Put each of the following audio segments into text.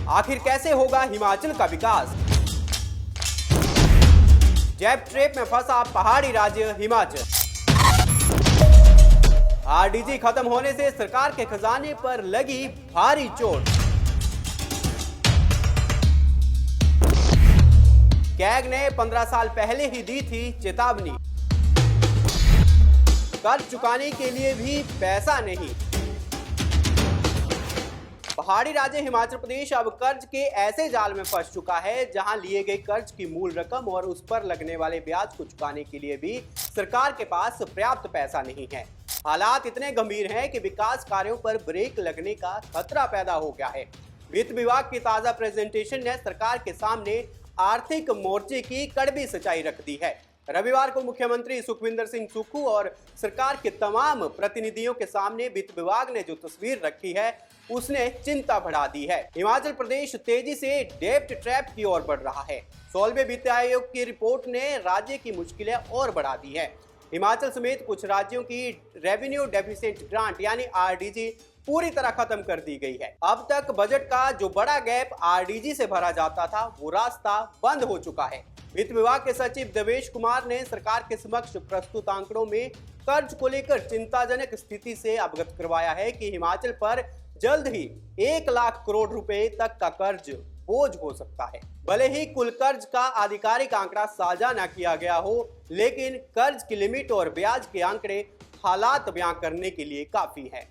आखिर कैसे होगा हिमाचल का विकास? जैब ट्रैप में फंसा पहाड़ी राज्य हिमाचल। आरडीजी खत्म होने से सरकार के खजाने पर लगी भारी चोट। कैग ने 15 साल पहले ही दी थी चेतावनी। कर्ज चुकाने के लिए भी पैसा नहीं। पहाड़ी राज्य हिमाचल प्रदेश अब कर्ज के ऐसे जाल में फंस चुका है जहां लिए गए कर्ज की मूल रकम और उस पर लगने वाले ब्याज को चुकाने के लिए भी सरकार के पास पर्याप्त पैसा नहीं है। हालात इतने गंभीर हैं कि विकास कार्यों पर ब्रेक लगने का खतरा पैदा हो गया है। वित्त विभाग की ताजा प्रेजेंटेशन ने सरकार के सामने आर्थिक मोर्चे की कड़वी सच्चाई रख दी है। रविवार को मुख्यमंत्री सुखविंदर सिंह सुक्खू और सरकार के तमाम प्रतिनिधियों के सामने वित्त विभाग ने जो तस्वीर रखी है उसने चिंता बढ़ा दी है। हिमाचल प्रदेश तेजी से डेब्ट ट्रैप की ओर बढ़ रहा है। 16वें वित्त आयोग की रिपोर्ट ने राज्य की मुश्किलें और बढ़ा दी है। हिमाचल समेत कुछ राज्यों की रेवेन्यू डेफिसिट ग्रांट यानी आरडीजी पूरी तरह खत्म कर दी गई है। अब तक बजट का जो बड़ा गैप आरडीजी से भरा जाता था वो रास्ता बंद हो चुका है। वित्त विभाग के सचिव देवेश कुमार ने सरकार के समक्ष प्रस्तुत आंकड़ों में कर्ज को लेकर चिंताजनक स्थिति से अवगत करवाया है कि हिमाचल पर जल्द ही 1 लाख करोड़ रुपए तक का कर्ज बोझ हो सकता है। भले ही कुल कर्ज का आधिकारिक आंकड़ा साझा न किया गया हो, लेकिन कर्ज की लिमिट और ब्याज के आंकड़े हालात बयां करने के लिए काफी है।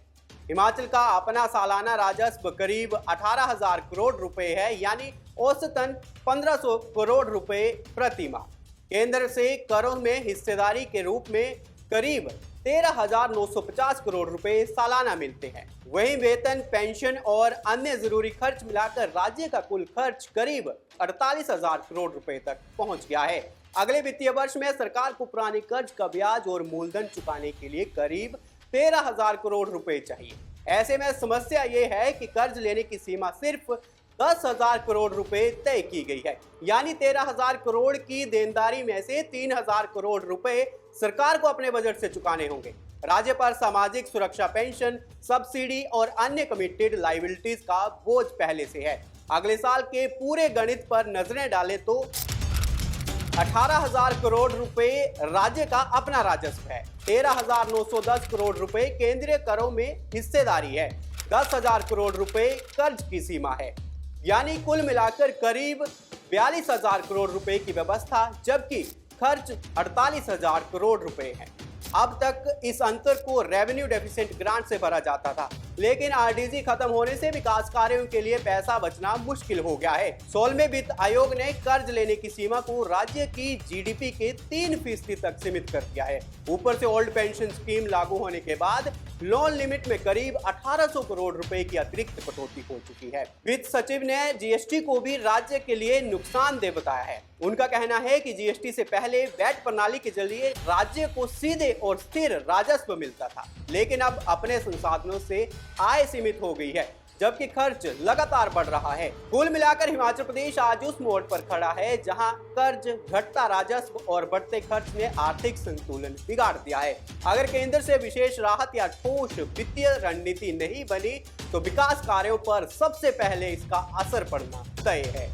हिमाचल का अपना सालाना राजस्व करीब 18,000 करोड़ रुपए है, यानी औसतन 1500 करोड़ रुपए प्रति माह। केंद्र से करों में हिस्सेदारी के रूप में करीब 13,950 करोड़ रुपए सालाना मिलते हैं। वहीं वेतन, पेंशन और अन्य जरूरी खर्च मिलाकर राज्य का कुल खर्च करीब 48,000 करोड़ रुपए तक पहुंच गया है। अगले वित्तीय वर्ष में सरकार को पुराने कर्ज का ब्याज और मूलधन चुकाने के लिए करीब 13,000 करोड़ रुपए चाहिए। ऐसे में समस्या ये है कि कर्ज लेने की सीमा सिर्फ 10,000 करोड़ रुपए तय की गई है, यानी 13,000 करोड़ की देनदारी में से 3,000 करोड़ रुपए सरकार को अपने बजट से चुकाने होंगे। राज्य पर सामाजिक सुरक्षा पेंशन, सब्सिडी और अन्य कमिटेड लायबिलिटीज का बोझ पहले से है। अगले साल के पूरे गणित पर नजरें डालें तो 18,000 करोड़ रुपए राज्य का अपना राजस्व है, 13,910 करोड़ रुपए केंद्रीय करों में हिस्सेदारी है, 10,000 करोड़ रुपए कर्ज की सीमा है, यानी कुल मिलाकर करीब 42,000 करोड़ रुपए की व्यवस्था, जबकि खर्च 48,000 करोड़ रुपए है। अब तक इस अंतर को रेवेन्यू डेफिसिट ग्रांट से भरा जाता था, लेकिन आरडीजी खत्म होने से विकास कार्यों के लिए पैसा बचना मुश्किल हो गया है। 16वें वित्त आयोग ने कर्ज लेने की सीमा को राज्य की जीडीपी के 3% तक सीमित कर दिया है। ऊपर से ओल्ड पेंशन स्कीम लागू होने के बाद लोन लिमिट में करीब 1800 करोड़ रुपए की अतिरिक्त कटौती हो चुकी है। वित्त सचिव ने जीएसटी को भी राज्य के लिए नुकसानदेह बताया है। उनका कहना है कि जीएसटी से पहले वैट प्रणाली के जरिए राज्य को सीधे और स्थिर राजस्व मिलता था, लेकिन अब अपने संसाधनों से आय सीमित हो गई है, जबकि खर्च लगातार बढ़ रहा है। कुल मिलाकर हिमाचल प्रदेश आज उस मोड़ पर खड़ा है जहां कर्ज, घटता राजस्व और बढ़ते खर्च ने आर्थिक संतुलन बिगाड़ दिया है। अगर केंद्र से विशेष राहत या ठोस वित्तीय रणनीति नहीं बनी तो विकास कार्यों पर सबसे पहले इसका असर पड़ना तय है।